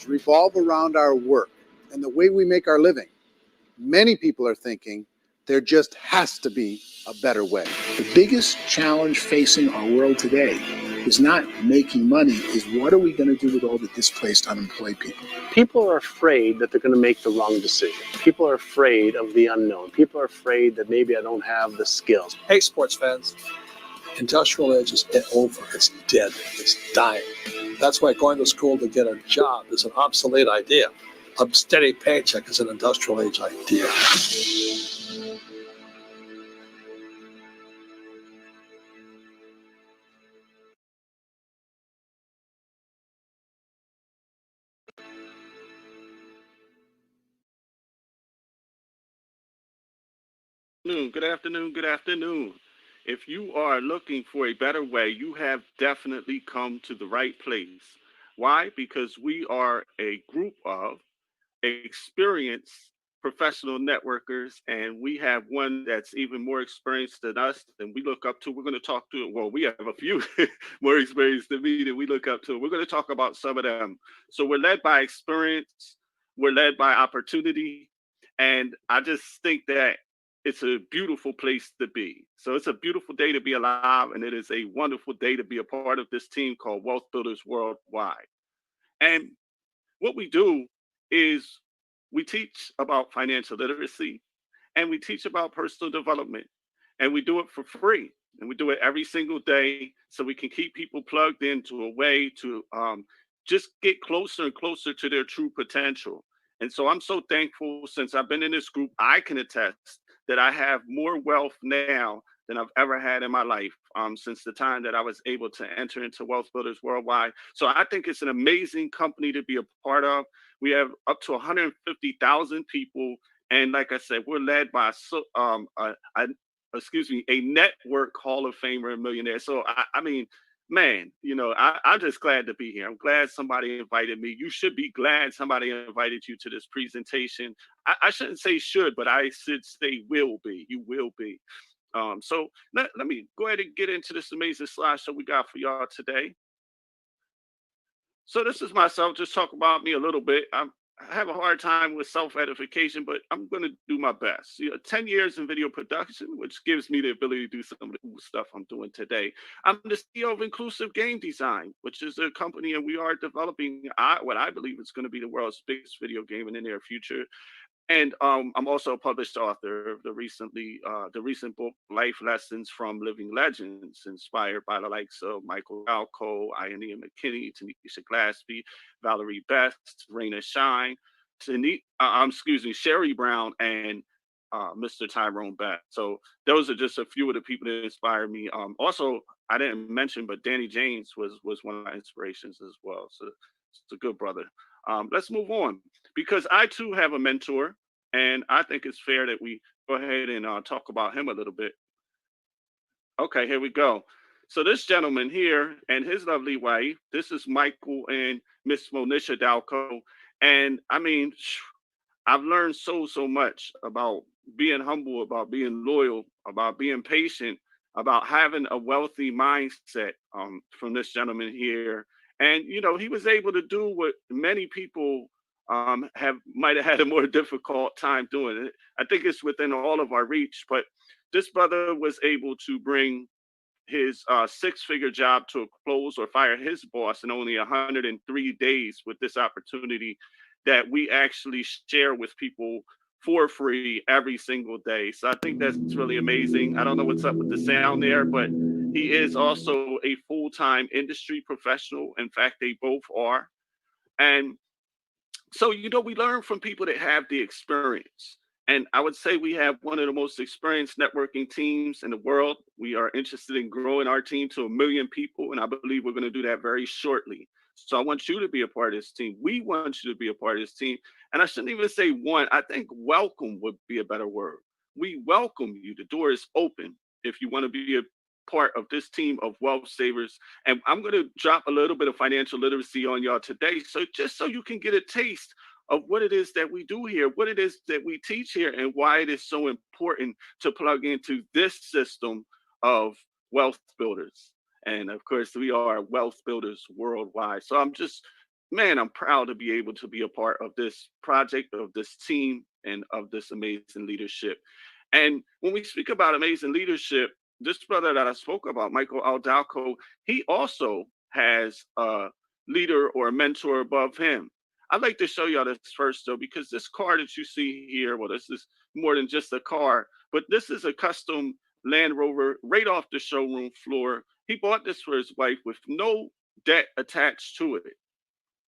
Revolve around our work and the way we make our living. Many people are thinking there just has to be a better way. The biggest challenge facing our world today is not making money, is what are we going to do with all the displaced, unemployed people? People are afraid that they're going to make the wrong decision. People are afraid of the unknown. People are afraid that maybe I don't have the skills. Hey, sports fans, industrial age is over. It's dead. It's dying. That's why going to school to get a job is an obsolete idea. A steady paycheck is an industrial age idea. Good afternoon, good afternoon. If you are looking for a better way, you have definitely come to the right place. Why? Because we are a group of experienced professional networkers, and we have one that's even more experienced than us, and we look up to. We're going to talk to it. Well, we have a few more experienced than me that we look up to. We're going to talk about some of them. So we're led by experience, we're led by opportunity, and I just think that it's a beautiful place to be. So it's a beautiful day to be alive, and it is a wonderful day to be a part of this team called Wealth Builders Worldwide. And what we do is we teach about financial literacy and we teach about personal development, and we do it for free, and we do it every single day so we can keep people plugged into a way to just get closer and closer to their true potential. And so I'm so thankful. Since I've been in this group, I can attest that I have more wealth now than I've ever had in my life, since the time that I was able to enter into Wealth Builders Worldwide. So I think it's an amazing company to be a part of. We have up to 150,000 people, and like I said, we're led by a network Hall of Famer and millionaire. So I mean, man, I'm just glad to be here. I'm glad somebody invited me. You should be glad somebody invited you to this presentation. I shouldn't say should, but I should say will be. You will be. So let me go ahead and get into this amazing slideshow we got for y'all today. So this is myself. Just talk about me a little bit. I have a hard time with self-edification, but I'm going to do my best. 10 years in video production, which gives me the ability to do some of the cool stuff I'm doing today. I'm the CEO of Inclusive Game Design, which is a company, and we are developing what I believe is going to be the world's biggest video game in the near future. And I'm also a published author of the recent book Life Lessons from Living Legends, inspired by the likes of Michael Alco, Ian McKinney, Tanisha Glaspie, Valerie Best, Raina Shine, Sherry Brown, and Mr. Tyrone Best. So those are just a few of the people that inspired me. Also, I didn't mention, but Danny James was one of my inspirations as well. So it's a good brother. Let's move on, because I too have a mentor, and I think it's fair that we go ahead and talk about him a little bit. Okay, here we go. So this gentleman here and his lovely wife, this is Michael and Miss Monisha Dalco. And I mean, I've learned so much about being humble, about being loyal, about being patient, about having a wealthy mindset, from this gentleman here. And he was able to do what many people have might have had a more difficult time doing. I think it's within all of our reach, but this brother was able to bring his six-figure job to a close, or fire his boss in only 103 days, with this opportunity that we actually share with people for free every single day. So I think that's really amazing. I don't know what's up with the sound there, but he is also a full-time industry professional. In fact, they both are. And so, we learn from people that have the experience. And I would say we have one of the most experienced networking teams in the world. We are interested in growing our team to 1 million people, and I believe we're going to do that very shortly. So I want you to be a part of this team. We want you to be a part of this team. And I shouldn't even say want. I think welcome would be a better word. We welcome you. The door is open if you want to be a part of this team of wealth savers. And I'm going to drop a little bit of financial literacy on y'all today. So just so you can get a taste of what it is that we do here, what it is that we teach here, and why it is so important to plug into this system of wealth builders. And of course, we are wealth builders worldwide. So I'm just man, I'm proud to be able to be a part of this project, of this team, and of this amazing leadership. And when we speak about amazing leadership, this brother that I spoke about, Michael Aldalco, he also has a leader or a mentor above him. I'd like to show y'all this first, though, because this car that you see here, well, this is more than just a car, but this is a custom Land Rover right off the showroom floor. He bought this for his wife with no debt attached to it.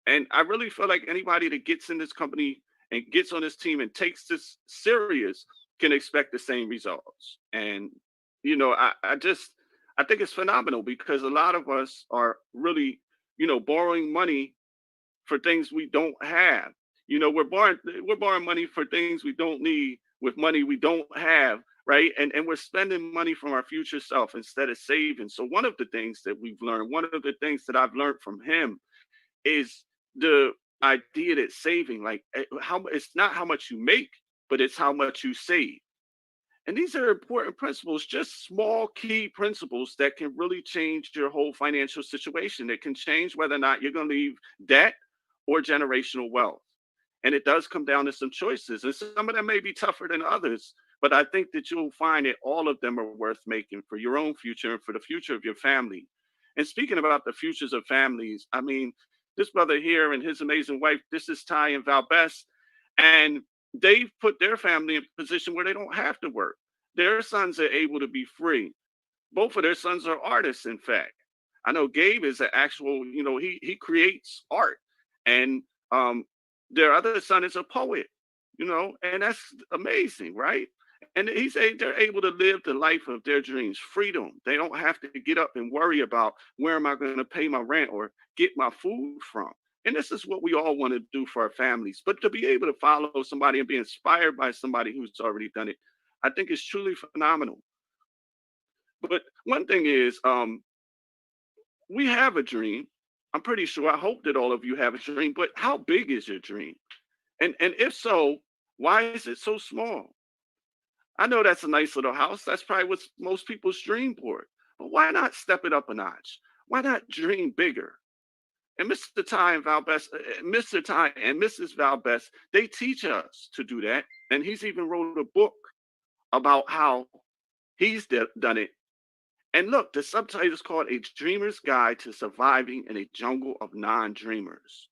And I really feel like anybody that gets in this company and gets on this team and takes this serious can expect the same results. And I think it's phenomenal because a lot of us are really, borrowing money for things we don't have. We're borrowing money for things we don't need with money we don't have, right? And we're spending money from our future self instead of saving. So one of the things that we've learned, one of the things that I've learned from him is the idea that saving, like how it's not how much you make, but it's how much you save. And these are important principles, just small key principles that can really change your whole financial situation. It can change whether or not you're going to leave debt or generational wealth. And it does come down to some choices. And some of them may be tougher than others, but I think that you'll find that all of them are worth making for your own future and for the future of your family. And speaking about the futures of families, I mean, this brother here and his amazing wife, this is Ty and Valbes, and they've put their family in a position where they don't have to work. Their sons are able to be free. Both of their sons are artists, in fact. I know Gabe is an actual, he creates art, and their other son is a poet, and that's amazing, right? And they're able to live the life of their dreams, freedom. They don't have to get up and worry about where am I going to pay my rent or get my food from. And this is what we all want to do for our families. But to be able to follow somebody and be inspired by somebody who's already done it, I think is truly phenomenal. But one thing is, we have a dream. I'm pretty sure. I hope that all of you have a dream. But how big is your dream? And if so, why is it so small? I know that's a nice little house. That's probably what most people's dream board. But why not step it up a notch? Why not dream bigger? And Mr. Ty and Valbes, Mr. Ty and Mrs. Valbes, they teach us to do that. And he's even wrote a book about how he's done it. And look, the subtitle is called A Dreamer's Guide to Surviving in a Jungle of Non-Dreamers.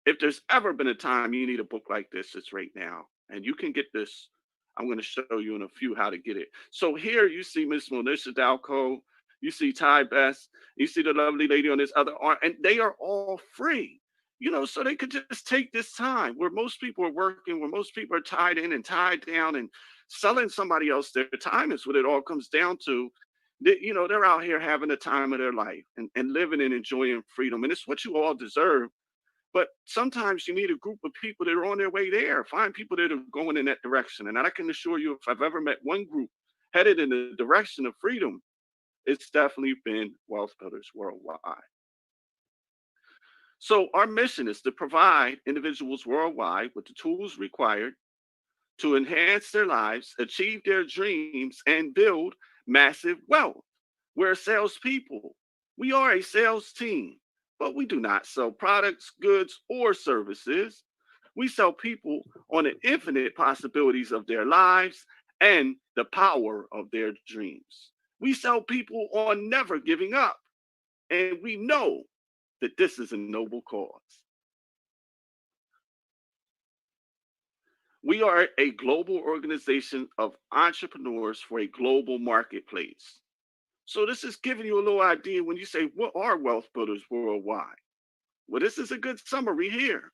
If there's ever been a time you need a book like this, it's right now. And you can get this. I'm going to show you in a few how to get it. So here you see Miss Monisha Dalco, you see Ty Best, you see the lovely lady on this other arm, and they are all free. So they could just take this time where most people are working, where most people are tied in and tied down and selling somebody else their time is what it all comes down to. They're out here having the time of their life and living and enjoying freedom. And it's what you all deserve. But sometimes you need a group of people that are on their way there. Find people that are going in that direction. And I can assure you, if I've ever met one group headed in the direction of freedom, it's definitely been Wealth Builders Worldwide. So our mission is to provide individuals worldwide with the tools required to enhance their lives, achieve their dreams, and build massive wealth. We're salespeople. We are a sales team, but we do not sell products, goods, or services. We sell people on the infinite possibilities of their lives and the power of their dreams. We sell people on never giving up, and we know that this is a noble cause. We are a global organization of entrepreneurs for a global marketplace. So this is giving you a little idea when you say, what are Wealth Builders Worldwide? Well, this is a good summary here.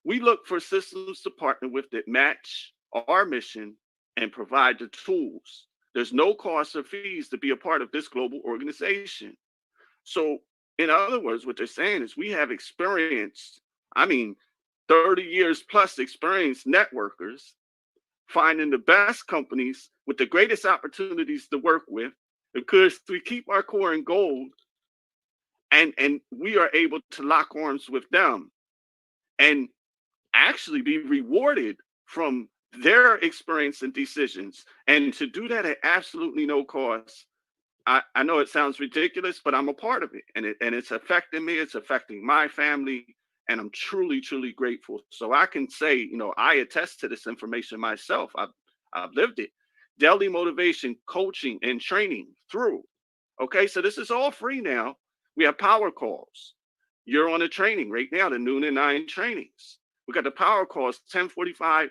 We look for systems to partner with that match our mission and provide the tools. There's no cost or fees to be a part of this global organization. So in other words, what they're saying is we have experienced, 30 years plus experienced networkers finding the best companies with the greatest opportunities to work with. Because we keep our core in gold and we are able to lock arms with them and actually be rewarded from their experience and decisions. And to do that at absolutely no cost, I know it sounds ridiculous, but I'm a part of it, and it's affecting me. It's affecting my family, and I'm truly, truly grateful. So I can say, I attest to this information myself. I've lived it. Daily motivation, coaching, and training through. Okay, so this is all free now. We have power calls. You're on a training right now, the noon and 9 trainings. We got the power calls 10:45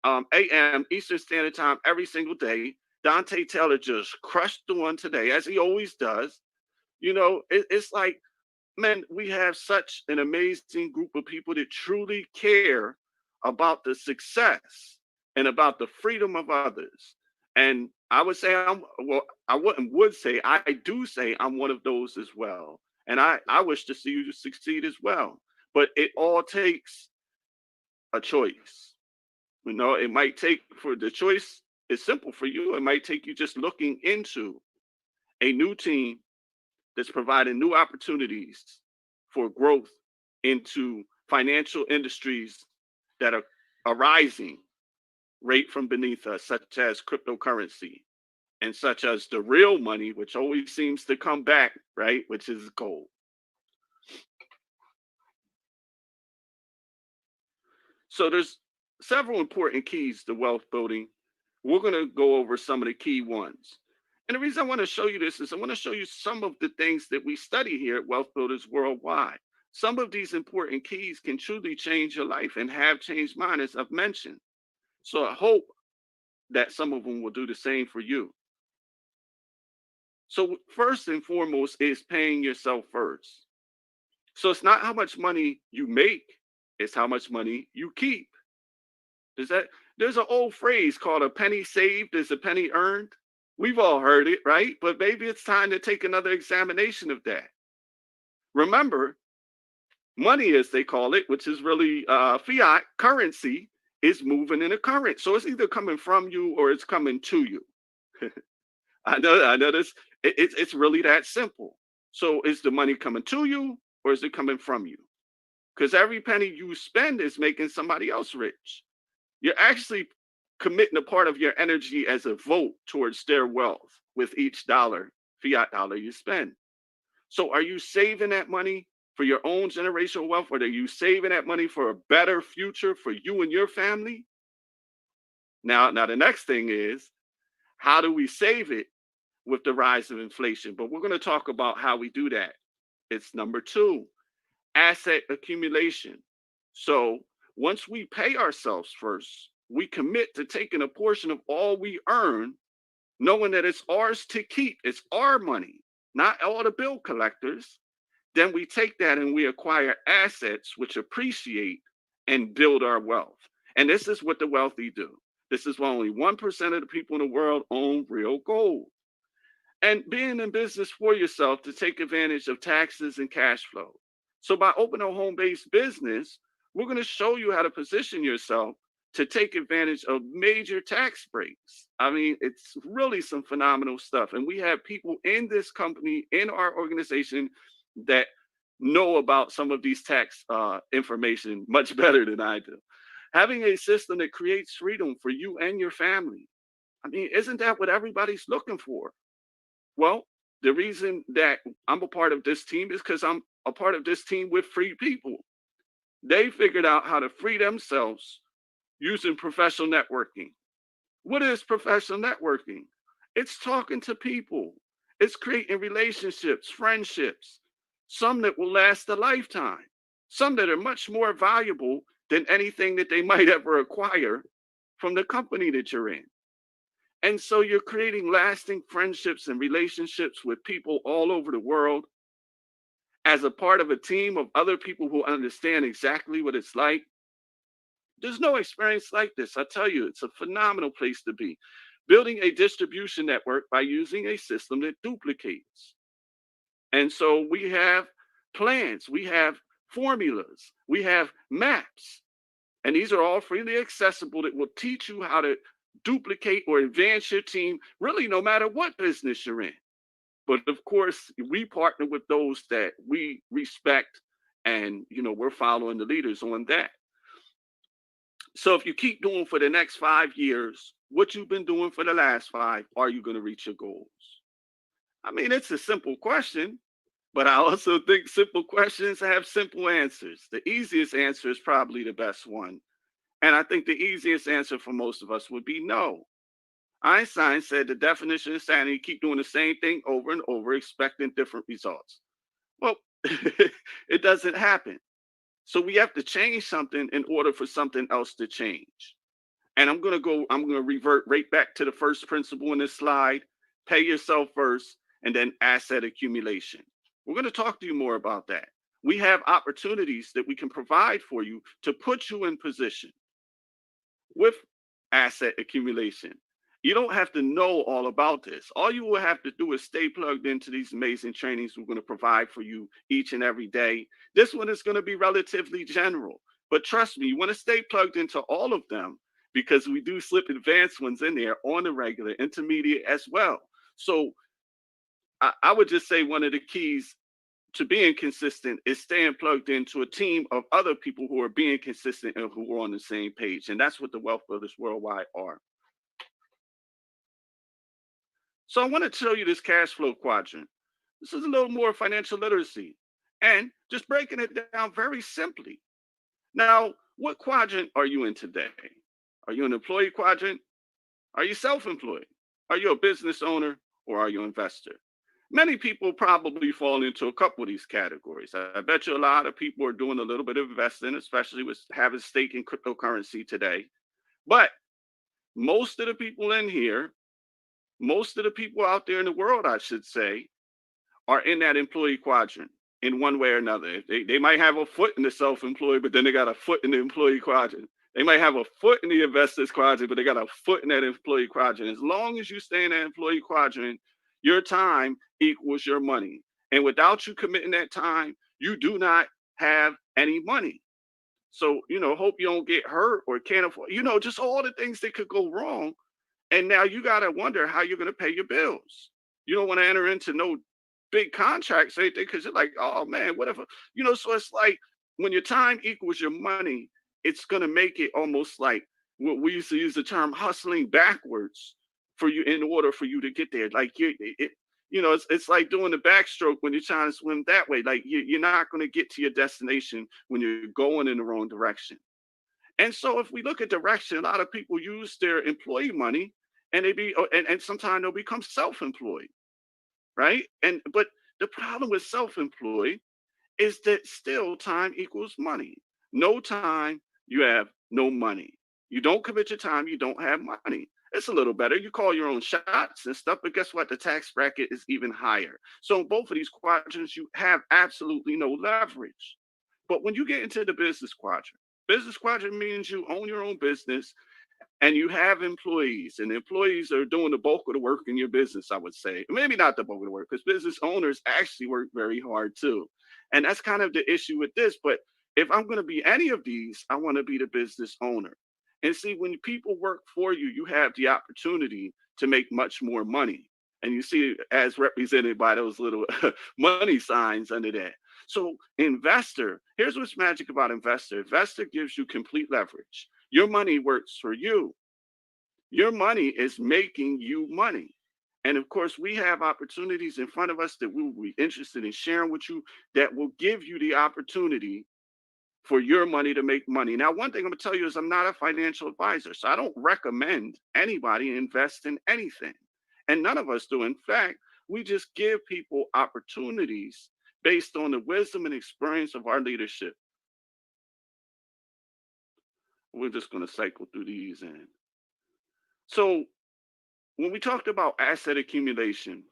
a.m. Eastern Standard Time every single day. Dante Taylor just crushed the one today, as he always does. It's like, man, we have such an amazing group of people that truly care about the success and about the freedom of others. And I would say I wouldn't would say, I do say I'm one of those as well. And I wish to see you succeed as well. But it all takes a choice. It might take for the choice is simple for you. It might take you just looking into a new team that's providing new opportunities for growth into financial industries that are arising right from beneath us, such as cryptocurrency and such as the real money, which always seems to come back, right? Which is gold. So there's several important keys to wealth building. We're going to go over some of the key ones. And the reason I want to show you this is I want to show you some of the things that we study here at Wealth Builders Worldwide. Some of these important keys can truly change your life and have changed mine, as I've mentioned. So I hope that some of them will do the same for you. So first and foremost is paying yourself first. So it's not how much money you make, it's how much money you keep. There's an old phrase called a penny saved is a penny earned. We've all heard it, right? But maybe it's time to take another examination of that. Remember, money, as they call it, which is really fiat currency, is moving in a current. So it's either coming from you or it's coming to you. I know this. It's really that simple. So is the money coming to you or is it coming from you? Because every penny you spend is making somebody else rich. You're actually committing a part of your energy as a vote towards their wealth with each fiat dollar you spend. So are you saving that money for your own generational wealth, or are you saving that money for a better future for you and your family? Now the next thing is, how do we save it with the rise of inflation? But we're going to talk about how we do that. It's number 2, asset accumulation. So once we pay ourselves first, we commit to taking a portion of all we earn, knowing that it's ours to keep. It's our money, not all the bill collectors. Then we take that and we acquire assets which appreciate and build our wealth. And this is what the wealthy do. This is why only 1% of the people in the world own real gold. And being in business for yourself to take advantage of taxes and cash flow. So by opening a home-based business, we're going to show you how to position yourself to take advantage of major tax breaks. I mean, it's really some phenomenal stuff. And we have people in this company, in our organization, that know about some of these tax information much better than I do. Having a system that creates freedom for you and your family. I mean, isn't that what everybody's looking for? Well, the reason that I'm a part of this team is because I'm a part of this team with free people. They figured out how to free themselves using professional networking. What is professional networking? It's talking to people. It's creating relationships, friendships, some that will last a lifetime, some that are much more valuable than anything that they might ever acquire from the company that you're in. And so you're creating lasting friendships and relationships with people all over the world as a part of a team of other people who understand exactly what it's like. There's no experience like this. I tell you, it's a phenomenal place to be. Building a distribution network by using a system that duplicates. And so we have plans, we have formulas, we have maps, and these are all freely accessible that will teach you how to duplicate or advance your team, really no matter what business you're in. But of course, we partner with those that we respect, and we're following the leaders on that. So if you keep doing for the next 5 years what you've been doing for the last 5, are you going to reach your goals? I mean, it's a simple question, but I also think simple questions have simple answers. The easiest answer is probably the best one. And I think the easiest answer for most of us would be no. Einstein said the definition of insanity: keep doing the same thing over and over, expecting different results. Well, it doesn't happen. So we have to change something in order for something else to change. And I'm going to revert right back to the first principle in this slide: pay yourself first, and then asset accumulation. We're going to talk to you more about that. We have opportunities that we can provide for you to put you in position with asset accumulation. You don't have to know all about this. All you will have to do is stay plugged into these amazing trainings we're going to provide for you each and every day. This one is going to be relatively general, but trust me, you want to stay plugged into all of them, because we do slip advanced ones in there on the regular, intermediate as well. So I would just say one of the keys to being consistent is staying plugged into a team of other people who are being consistent and who are on the same page. And that's what the Wealth Builders Worldwide are. So I want to show you this cash flow quadrant. This is a little more financial literacy and just breaking it down very simply. Now, what quadrant are you in today? Are you an employee quadrant? Are you self-employed? Are you a business owner, or are you an investor? Many people probably fall into a couple of these categories. I bet you a lot of people are doing a little bit of investing, especially with having stake in cryptocurrency today. But most of the people in here, most of the people out there in the world, I should say, are in that employee quadrant in one way or another. They might have a foot in the self-employed, but then they got a foot in the employee quadrant. They might have a foot in the investors quadrant, but they got a foot in that employee quadrant. As long as you stay in that employee quadrant, your time equals your money. And without you committing that time, you do not have any money. So, hope you don't get hurt or can't afford, just all the things that could go wrong. And now you got to wonder how you're going to pay your bills. You don't want to enter into no big contracts or anything, because you're like, oh man, whatever. So it's like when your time equals your money, it's going to make it almost like what we used to use the term hustling backwards for you in order for you to get there. Like it's like doing the backstroke when you're trying to swim that way. Like you're not going to get to your destination when you're going in the wrong direction. And so if we look at direction, a lot of people use their employee money and and sometimes they'll become self-employed, right? But the problem with self-employed is that still time equals money. No time, you have no money. You don't commit your time, you don't have money. It's a little better. You call your own shots and stuff, but guess what? The tax bracket is even higher. So in both of these quadrants, you have absolutely no leverage. But when you get into the business quadrant means you own your own business and you have employees, and the employees are doing the bulk of the work in your business, I would say. Maybe not the bulk of the work, because business owners actually work very hard too. And that's kind of the issue with this. But if I'm going to be any of these, I want to be the business owner. And see, when people work for you, you have the opportunity to make much more money. And you see, as represented by those little money signs under that. So, investor, here's what's magic about investor: investor gives you complete leverage. Your money works for you. Your money is making you money. And of course, we have opportunities in front of us that we will be interested in sharing with you that will give you the opportunity for your money to make money. Now, one thing I'm going to tell you is I'm not a financial advisor, so I don't recommend anybody invest in anything. And none of us do. In fact, we just give people opportunities based on the wisdom and experience of our leadership. We're just going to cycle through these. And so when we talked about asset accumulation,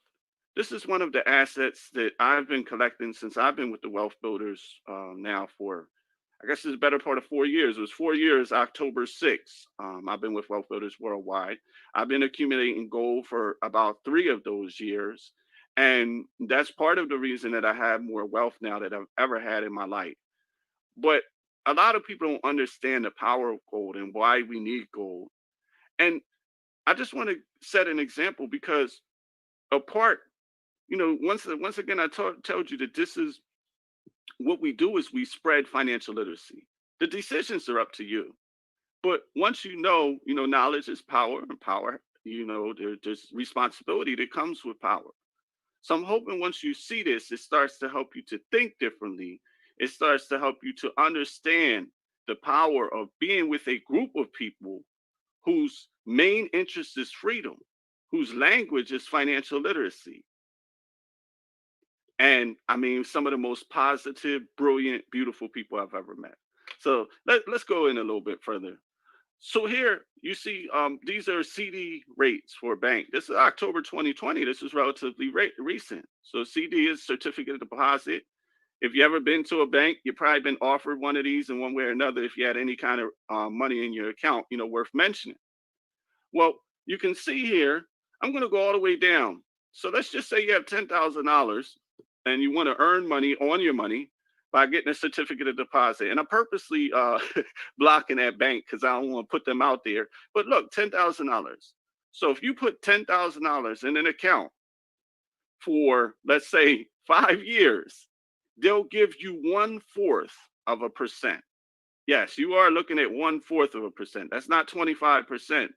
this is one of the assets that I've been collecting since I've been with the Wealth Builders now for, I guess it's the better part of 4 years. It was 4 years, October 6th. I've been with Wealth Builders Worldwide. I've been accumulating gold for about 3 of those years. And that's part of the reason that I have more wealth now than I've ever had in my life. But a lot of people don't understand the power of gold and why we need gold. And I just want to set an example, because a part, once again, I told you that this is what we do: is we spread financial literacy. The decisions are up to you. But once knowledge is power, and power, there's responsibility that comes with power. So I'm hoping once you see this, it starts to help you to think differently. It starts to help you to understand the power of being with a group of people whose main interest is freedom, whose language is financial literacy. And I mean, some of the most positive, brilliant, beautiful people I've ever met. So let's go in a little bit further. So here you see these are CD rates for a bank. This is October 2020. This is relatively recent. So CD is certificate of deposit. If you ever been to a bank, you've probably been offered one of these in one way or another if you had any kind of money in your account, worth mentioning. Well, you can see here, I'm going to go all the way down. So let's just say you have $10,000 and you want to earn money on your money by getting a certificate of deposit. And I'm purposely blocking that bank because I don't want to put them out there. But look, $10,000. So if you put $10,000 in an account for, let's say, 5 years, they'll give you 1/4%. Yes, you are looking at 1/4%. That's not 25%.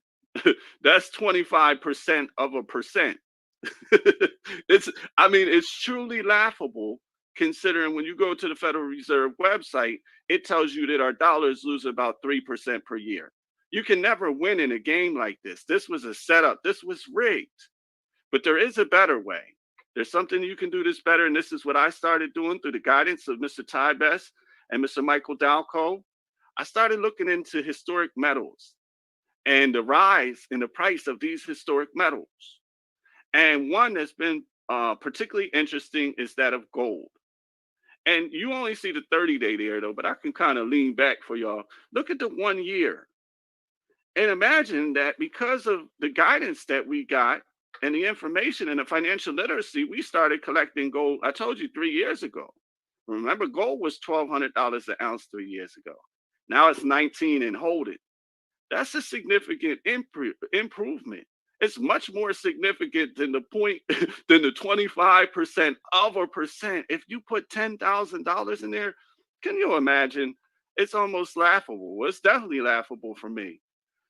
That's 25%. It's truly laughable considering when you go to the Federal Reserve website, it tells you that our dollars lose about 3% per year. You can never win in a game like this. This was a setup. This was rigged. But there is a better way. There's something you can do this better. And this is what I started doing through the guidance of Mr. Ty Best and Mr. Michael Dalco. I started looking into historic metals and the rise in the price of these historic metals. And one that's been particularly interesting is that of gold. And you only see the 30-day there, though, but I can kind of lean back for y'all. Look at the 1 year. And imagine that because of the guidance that we got and the information and the financial literacy, we started collecting gold. I told you 3 years ago. Remember, gold was $1,200 an ounce 3 years ago. Now it's 19 and hold it. That's a significant improvement. It's much more significant than the 25% of a percent. If you put $10,000 in there, can you imagine? It's almost laughable. It's definitely laughable for me.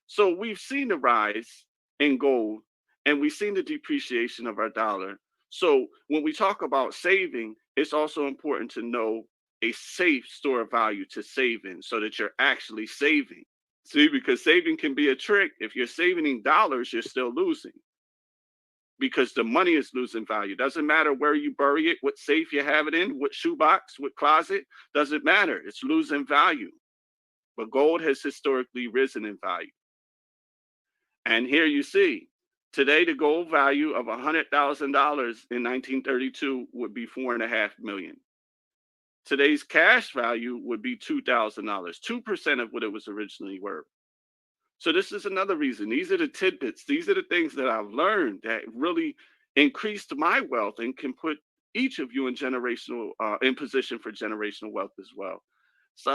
So we've seen the rise in gold and we've seen the depreciation of our dollar. So when we talk about saving, it's also important to know a safe store of value to save in so that you're actually saving. See, because saving can be a trick. If you're saving in dollars, you're still losing because the money is losing value. Doesn't matter where you bury it, what safe you have it in, what shoebox, what closet, doesn't matter. It's losing value. But gold has historically risen in value. And here you see, today the gold value of $100,000 in 1932 would be $4.5 million. Today's cash value would be $2,000, 2% of what it was originally worth. So this is another reason. These are the tidbits. These are the things that I've learned that really increased my wealth and can put each of you in position for generational wealth as well. So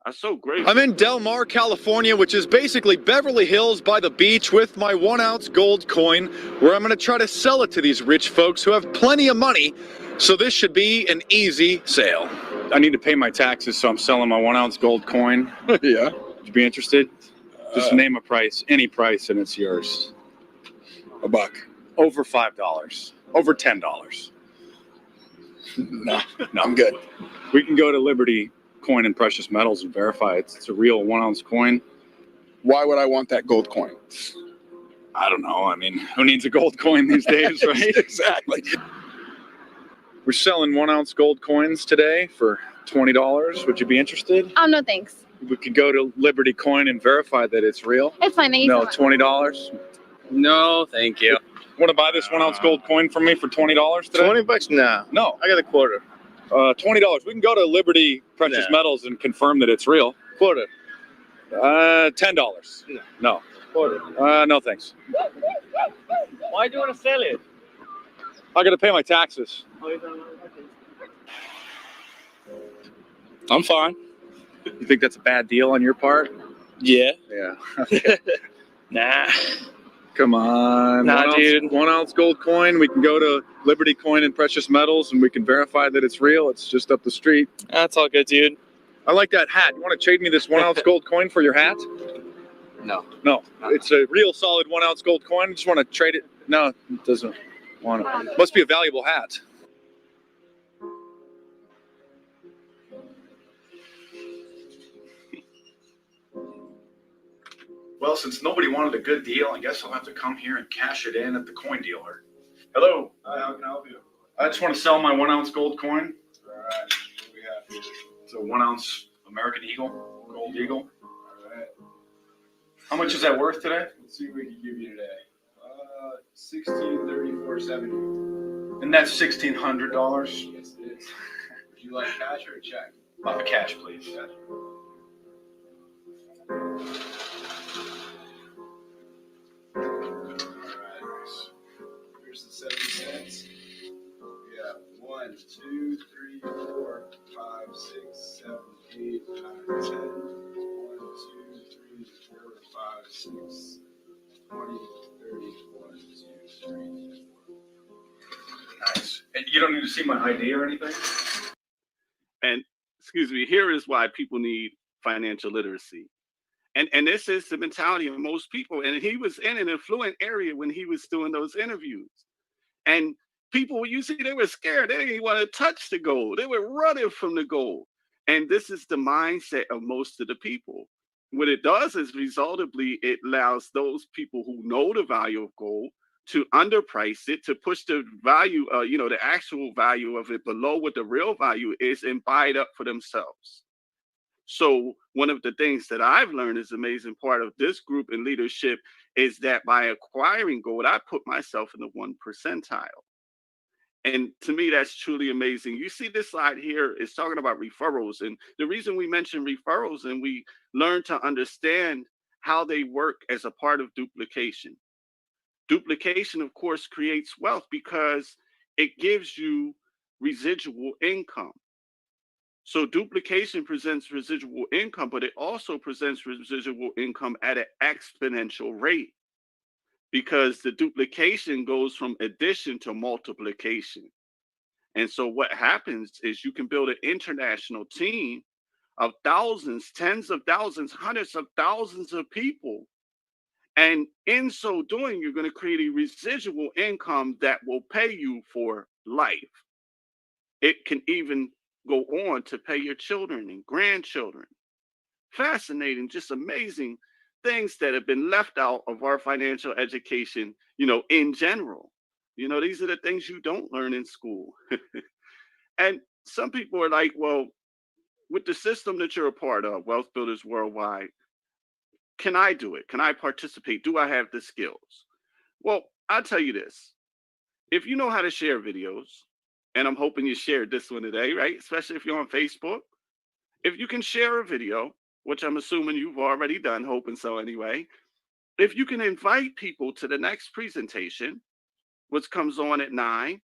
I'm so grateful. I'm in Del Mar, California, which is basically Beverly Hills by the beach with my 1 ounce gold coin, where I'm going to try to sell it to these rich folks who have plenty of money. So this should be an easy sale. I need to pay my taxes, so I'm selling my 1 ounce gold coin. Yeah. Would you be interested? Just name a price, any price, and it's yours. $1. Over $5. Over $10. No, I'm good. We can go to Liberty Coin and Precious Metals and verify it's a real 1 ounce coin. Why would I want that gold coin? I don't know. I mean, who needs a gold coin these days, right? Exactly. We're selling 1 ounce gold coins today for $20. Would you be interested? No thanks. We could go to Liberty Coin and verify that it's real. It's fine. Thank you so much. $20. No, thank you. Want to buy this 1 ounce gold coin from me for $20 today? $20? Nah. No. I got a quarter. $20. We can go to Liberty Precious Metals and confirm that it's real. Quarter. $10. No. Quarter. No thanks. Why do you want to sell it? I got to pay my taxes. I'm fine. You think that's a bad deal on your part? Yeah. Yeah. Okay. Nah. Come on. Nah, dude. 1 ounce gold coin. We can go to Liberty Coin and Precious Metals and we can verify that it's real. It's just up the street. That's all good, dude. I like that hat. You want to trade me this 1 ounce gold coin for your hat? No. No. It's a real solid 1 ounce gold coin. I just want to trade it. No, it doesn't. Must be a valuable hat. Well, since nobody wanted a good deal, I guess I'll have to come here and cash it in at the coin dealer. Hello. Hi, how can I help you? I just want to sell my 1 ounce gold coin. All right, what do we have here? It's a 1 ounce American Eagle, gold eagle. All right, How much is that worth today? let's see what we can give you today. 1634.70. And that's $1,600. Yes, it is. Would you like cash or a check? Cash, please. Cash. All right, here's the 70 cents. We have 1, 2, 3, 4, 5, 6, 7, 8, 9, 10. 1, 2, 3, 4, 5, 6, 20, 30, 1, 2, 3, 4. Nice. And you don't need to see my ID or anything? And excuse me, here is why people need financial literacy. And this is the mentality of most people. And he was in an affluent area when he was doing those interviews. And people, you see, they were scared. They didn't want to touch the gold. They were running from the gold. And this is the mindset of most of the people. What it does is resultably, it allows those people who know the value of gold to underprice it, to push the value, the actual value of it below what the real value is and buy it up for themselves. So one of the things that I've learned is amazing part of this group and leadership is that by acquiring gold, I put myself in the 1 percentile. And to me, that's truly amazing. You see this slide here is talking about referrals. And the reason we mention referrals and we learn to understand how they work as a part of duplication. Duplication, of course, creates wealth because it gives you residual income. So duplication presents residual income, but it also presents residual income at an exponential rate because the duplication goes from addition to multiplication. And so what happens is you can build an international team of thousands, tens of thousands, hundreds of thousands of people. And in so doing, you're going to create a residual income that will pay you for life. It can even go on to pay your children and grandchildren. Fascinating, just amazing things that have been left out of our financial education, in general. These are the things you don't learn in school. And some people are like, well, with the system that you're a part of, Wealth Builders Worldwide, can I do it? Can I participate? Do I have the skills? Well, I'll tell you this. If you know how to share videos, and I'm hoping you shared this one today, right? Especially if you're on Facebook. If you can share a video, which I'm assuming you've already done, hoping so anyway. If you can invite people to the next presentation, which comes on at 9.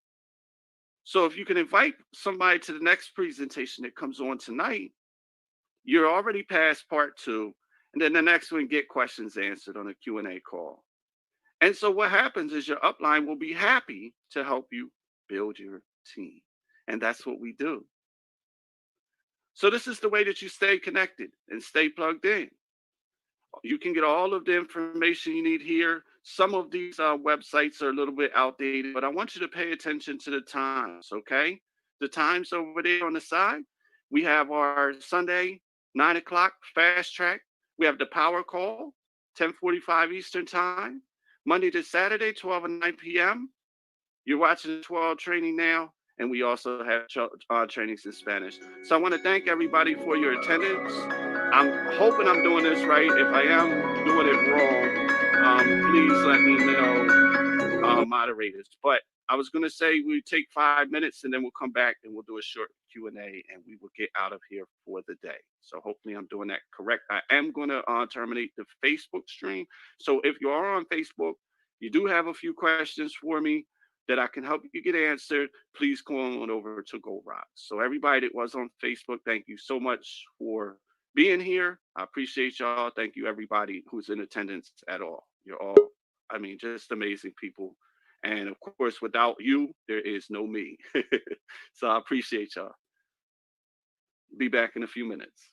So if you can invite somebody to the next presentation that comes on tonight, you're already past part 2. And then the next one, get questions answered on a Q&A call. And so what happens is your upline will be happy to help you build your team. And that's what we do. So this is the way that you stay connected and stay plugged in. You can get all of the information you need here. Some of these websites are a little bit outdated, but I want you to pay attention to the times, okay? The times over there on the side. We have our Sunday, 9 o'clock fast track. We have the power call, 10:45 Eastern time. Monday to Saturday, 12 and 9 p.m. You're watching the 12 training now, and we also have trainings in Spanish. So I want to thank everybody for your attendance. I'm hoping I'm doing this right. If I am doing it wrong, please let me know, moderators. But I was going to say we take 5 minutes, and then we'll come back and we'll do a short Q&A, and we will get out of here for the day. So hopefully I'm doing that correct. I am going to terminate the Facebook stream. So if you are on Facebook, you do have a few questions for me that I can help you get answered, please go on over to Gold Rocks. So everybody that was on Facebook, thank you so much for being here. I appreciate y'all. Thank you everybody who's in attendance at all. You're all, just amazing people. And of course, without you, there is no me. So I appreciate y'all. Be back in a few minutes.